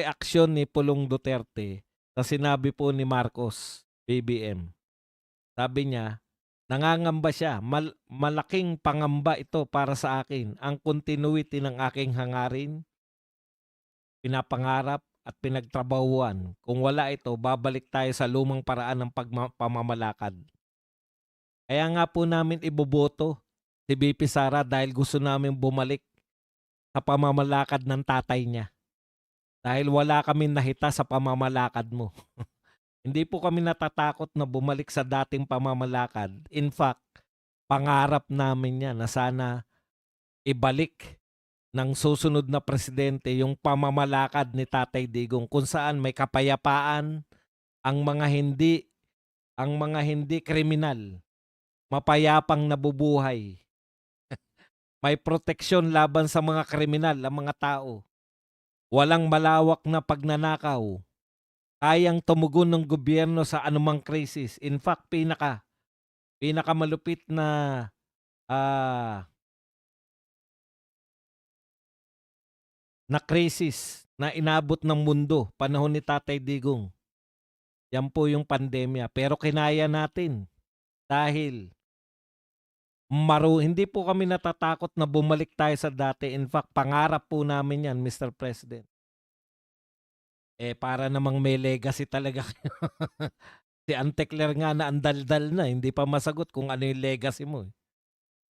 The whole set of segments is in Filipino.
Reaksyon ni Pulong Duterte sa sinabi po ni Marcos, BBM. Sabi niya, nangangamba siya, malaking pangamba ito para sa akin, ang continuity ng aking hangarin, pinapangarap at pinagtrabahuan. Kung wala ito, babalik tayo sa lumang paraan ng pamamalakad. Kaya nga po namin iboboto si BP Sara dahil gusto namin bumalik sa pamamalakad ng tatay niya. Dahil wala kaming nakita sa pamamalakad mo. Hindi po kami natatakot na bumalik sa dating pamamalakad. In fact, pangarap namin yan na sana ibalik ng susunod na presidente yung pamamalakad ni Tatay Digong kung saan may kapayapaan ang mga hindi kriminal, mapayapang nabubuhay. May proteksyon laban sa mga kriminal ang mga tao. Walang malawak na pagnanakaw. Kayang tumugon ng gobyerno sa anumang krisis. In fact, pinakamalupit ah, na krisis na inabot ng mundo panahon ni Tatay Digong. Yan po yung pandemya. Pero kinaya natin dahil hindi po kami natatakot na bumalik tayo sa dati. In fact, pangarap po namin yan, Mr. President. Para namang may legacy talaga kayo. Si Antecler nga na andaldal na, hindi pa masagot kung ano yung legacy mo.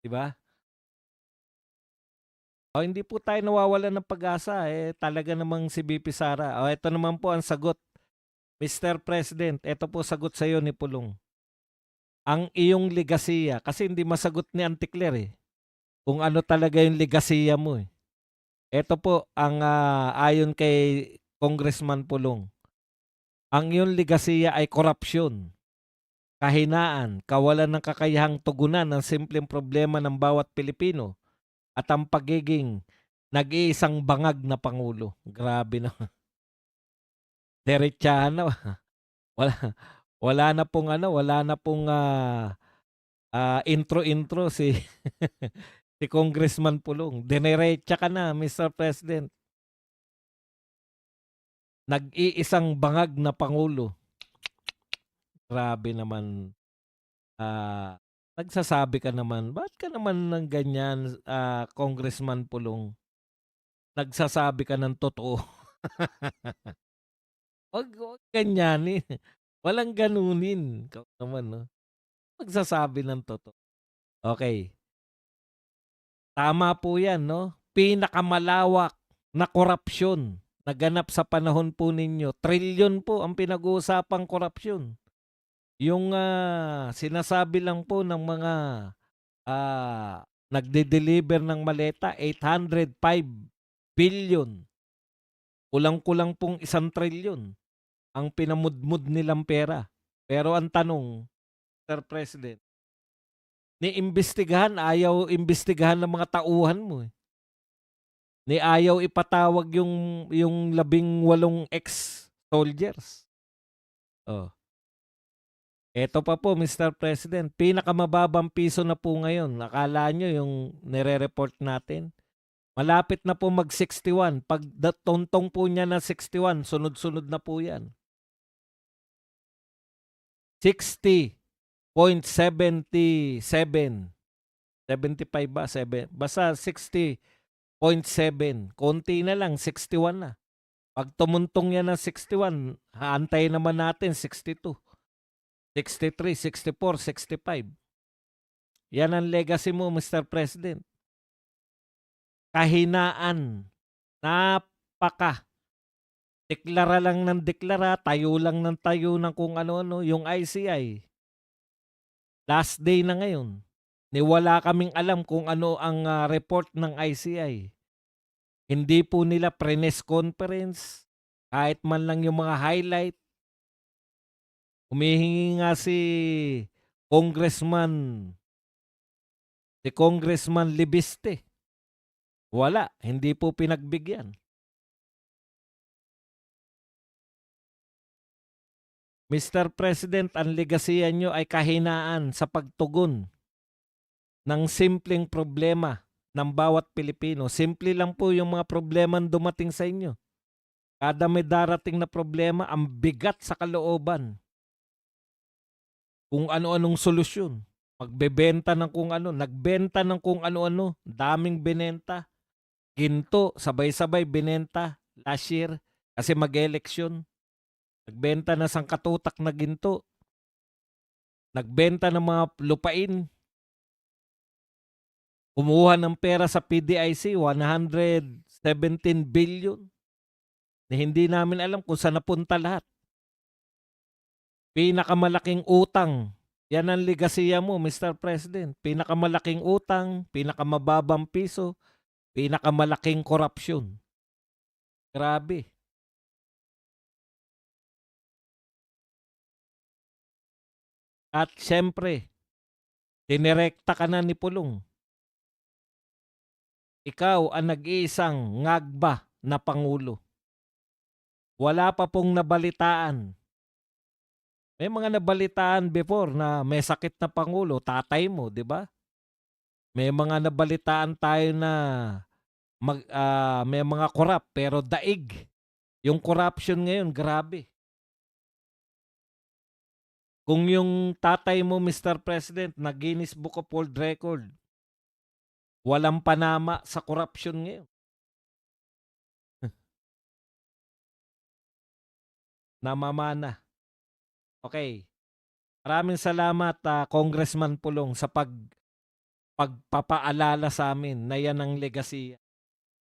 'Di ba? Hindi po tayo nawawalan ng pag-asa. Talaga namang si BP Sara. Ito naman po ang sagot. Mr. President, ito po sagot sa iyo ni Pulong. Ang iyong legasiya, kasi hindi masagot ni Antecler kung ano talaga yung legasiya mo. Ito po ang ayon kay Congressman Pulong. Ang iyong legasiya ay korupsyon, kahinaan, kawalan ng kakayahang tugunan ng simpleng problema ng bawat Pilipino at ang pagiging nag-iisang bangag na pangulo. Grabe na. Diretsahan na. Wala wala na pong intro si si Congressman Pulong. Dineretsa ka na, Mr. President. Nag-iisang bangag na pangulo. Grabe naman. Nagsasabi ka naman, ba't ka naman ng ganyan, Congressman Pulong? Nagsasabi ka ng totoo. Wag ganyanin. Walang ganunin. Ikaw naman, no? Magsasabi ng totoo. Okay. Tama po yan, no? Pinakamalawak na korupsyon na ganap sa panahon po ninyo. Trilyon po ang pinag-uusapang korupsyon. Yung sinasabi lang po ng mga nagde-deliver ng maleta, 805 billion. Kulang-kulang pong 1 trilyon ang pinamudmud nilang pera. Pero ang tanong, Sir President, ayaw imbestigahan ng mga tauhan mo. Ayaw ipatawag yung 18 ex-soldiers. Oh. Eto pa po, Mr. President, pinakamababang piso na po ngayon. Akala nyo yung nire-report natin. Malapit na po mag-61. Pag tuntong po niya na 61, sunod-sunod na po yan. 60.77. 75 ba? Basta 60.7. Konti na lang, 61 na. Pag tumuntong yan ng 61, haantay naman natin 62. 63, 64, 65. Yan ang legacy mo, Mr. President. Kahinaan. Napaka. Deklara lang ng deklara, tayo lang ng tayo ng kung ano-ano. Yung ICI. Last day na ngayon. Wala kaming alam kung ano ang report ng ICI. Hindi po nila pre-press conference. Kahit man lang yung mga highlight. Humihingi nga Congressman Libiste. Wala, hindi po pinagbigyan. Mr. President, ang legasiya nyo ay kahinaan sa pagtugon ng simpleng problema ng bawat Pilipino. Simple lang po yung mga problema dumating sa inyo. Kada may darating na problema, ang bigat sa kalooban. Kung ano-anong solusyon. Magbebenta ng kung ano, nagbenta ng kung ano-ano, daming binenta. Ginto, sabay-sabay binenta last year kasi mag-eleksyon. Nagbenta na sangkatutak na ginto. Nagbenta ng mga lupain. Kumuha ng pera sa PDIC, 117 billion. Na hindi namin alam kung saan napunta lahat. Pinakamalaking utang. Yan ang ligasiya mo, Mr. President. Pinakamalaking utang, pinakamababang piso, pinakamalaking korupsyon. Grabe. At siyempre, dinirekta ka na ni Pulong. Ikaw ang nag-iisang ngagba na Pangulo. Wala pa pong nabalitaan. May mga nabalitaan before na may sakit na Pangulo, tatay mo, di ba? May mga nabalitaan tayo na may mga korap pero daig. Yung corruption ngayon, grabe. Kung yung tatay mo, Mr. President, na Guinness Book of World Record, walang panama sa corruption ngayon. Namamana. Okay. Maraming salamat, Congressman Pulong, sa pagpapaalala sa amin na yan ang legacy.